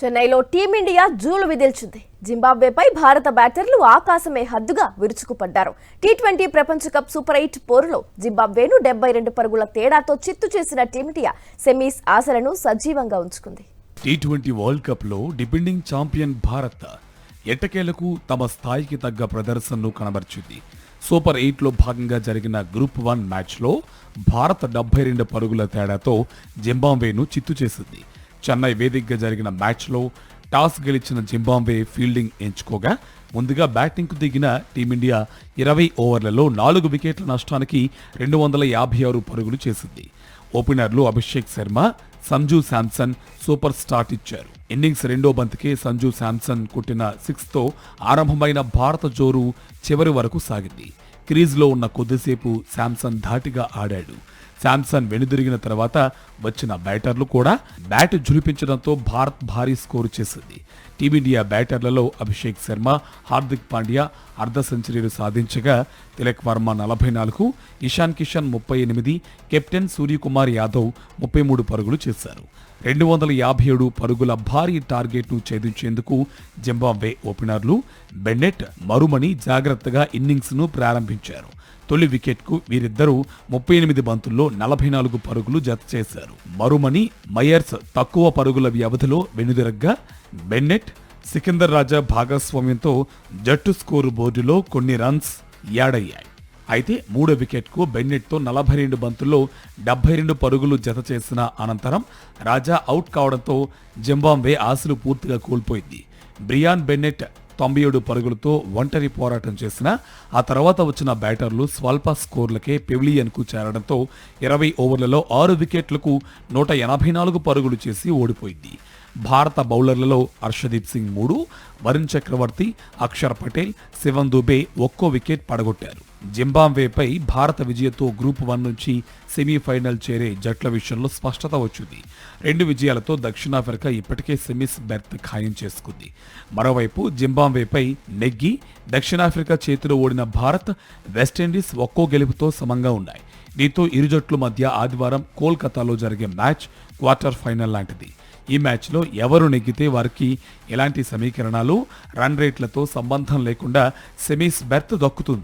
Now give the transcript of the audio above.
చెన్నైలో టీమిండియా జూలు విదిల్చింది. జింబాబ్వేపై భారత బ్యాటర్లు ఆకాశమే హద్దుగా విరుచుకుపడ్డారు. టీ20 ప్రపంచ కప్ సూపర్ 8 పోరులో జింబాబ్వేను 72 పరుగుల తేడాతో చిత్తు చేసిన టీమిండియా సెమీస్ ఆశలను సజీవంగా ఉంచుకుంది. టీ20 వరల్డ్ కప్ లో డిపెండింగ్ ఛాంపియన్ భారత్ ఎట్టకేలకు తమ స్థాయికి తగ్గ ప్రదర్శనను కనబర్చింది. సూపర్ 8 లో భాగంగా జరిగిన గ్రూప్ 1 మ్యాచ్లో భారత్ 72 పరుగుల తేడాతో జింబాబ్వేను చిత్తు చేసింది. చెన్నై వేదికగా జరిగిన మ్యాచ్లో టాస్ గెలిచిన జింబాబ్వే ఫీల్డింగ్ ఎంచుకోగా ముందుగా బ్యాటింగ్కు దిగిన టీమిండియా 20 ఓవర్లలో 4 వికెట్ల నష్టానికి 256 పరుగులు చేసింది. ఓపెనర్లు అభిషేక్ శర్మ, సంజు శాంసన్ సూపర్ స్టార్ట్ ఇచ్చారు. ఇన్నింగ్స్ రెండో బంతికే సంజు శాంసన్ కొట్టిన 6తో ఆరంభమైన భారత జోరు చివరి వరకు సాగింది. క్రీజ్లో ఉన్న కొద్దిసేపు శాంసన్ ధాటిగా ఆడాడు. శాంసన్ వెనుదిరిగిన తర్వాత వచ్చిన బ్యాటర్లు కూడా బ్యాట్ జులిపించడంతో భారత్ భారీ స్కోరు చేసింది. టీమిండియా బ్యాటర్లలో అభిషేక్ శర్మ, హార్దిక్ పాండ్యా అర్ధ సెంచరీలు సాధించగా తిలక్ వర్మ 44, ఇషాన్ కిషన్ 38, కెప్టెన్ సూర్యకుమార్ యాదవ్ 33 పరుగులు చేశారు. 257 పరుగుల భారీ టార్గెట్ను ఛేదించేందుకు జింబాబ్వే ఓపెనర్లు బెన్నెట్, మరుమణి జాగ్రత్తగా ఇన్నింగ్స్ను ప్రారంభించారు. తొలి వికెట్కు వీరిద్దరూ 38 బంతుల్లో 44 పరుగులు జత చేశారు. మరుమణి, మయర్స్ తక్కువ పరుగుల వ్యవధిలో వెనుదిరగ్గా బెన్నెట్, సికిందర్ రాజా భాగస్వామ్యంతో జట్టు స్కోరు బోర్డులో కొన్ని రన్స్ యాడయ్యాయి. అయితే మూడో వికెట్కు బెన్నెట్తో 42 బంతుల్లో 72 పరుగులు జత చేసిన అనంతరం రాజా అవుట్ కావడంతో జింబాబ్వే ఆశలు పూర్తిగా కోల్పోయింది. బ్రియాన్ బెన్నెట్ 97 పరుగులతో ఒంటరి పోరాటం చేసిన ఆ తర్వాత వచ్చిన బ్యాటర్లు స్వల్ప స్కోర్లకే పెవిలియన్కు చేరడంతో 20 ఓవర్లలో 6 వికెట్లకు 184 పరుగులు చేసి ఓడిపోయింది. భారత బౌలర్లలో హర్షదీప్ సింగ్ 3, వరుణ్ చక్రవర్తి, అక్షర్ పటేల్, శివన్ దుబే ఒక్కో వికెట్ పడగొట్టారు. జింబాబ్వేపై భారత విజయంతో గ్రూప్ 1 నుంచి సెమీఫైనల్ చేరే జట్ల విషయంలో స్పష్టత వచ్చింది. 2 విజయాలతో దక్షిణాఫ్రికా ఇప్పటికే సెమీస్ బెర్త్ ఖాయం చేసుకుంది. మరోవైపు జింబాబ్వేపై నెగ్గి దక్షిణాఫ్రికా చేతిలో ఓడిన భారత్, వెస్టిండీస్ ఒక్కో గెలుపుతో సమంగా ఉన్నాయి. దీంతో ఇరు జట్ల మధ్య ఆదివారం కోల్కతాలో జరిగే మ్యాచ్ క్వార్టర్ ఫైనల్ లాంటిది. ఈ మ్యాచ్లో ఎవరు నెగ్గితే వారికి ఎలాంటి సమీకరణాలు, రన్ రేట్లతో సంబంధం లేకుండా సెమీస్ బెర్త్ దక్కుతుంది.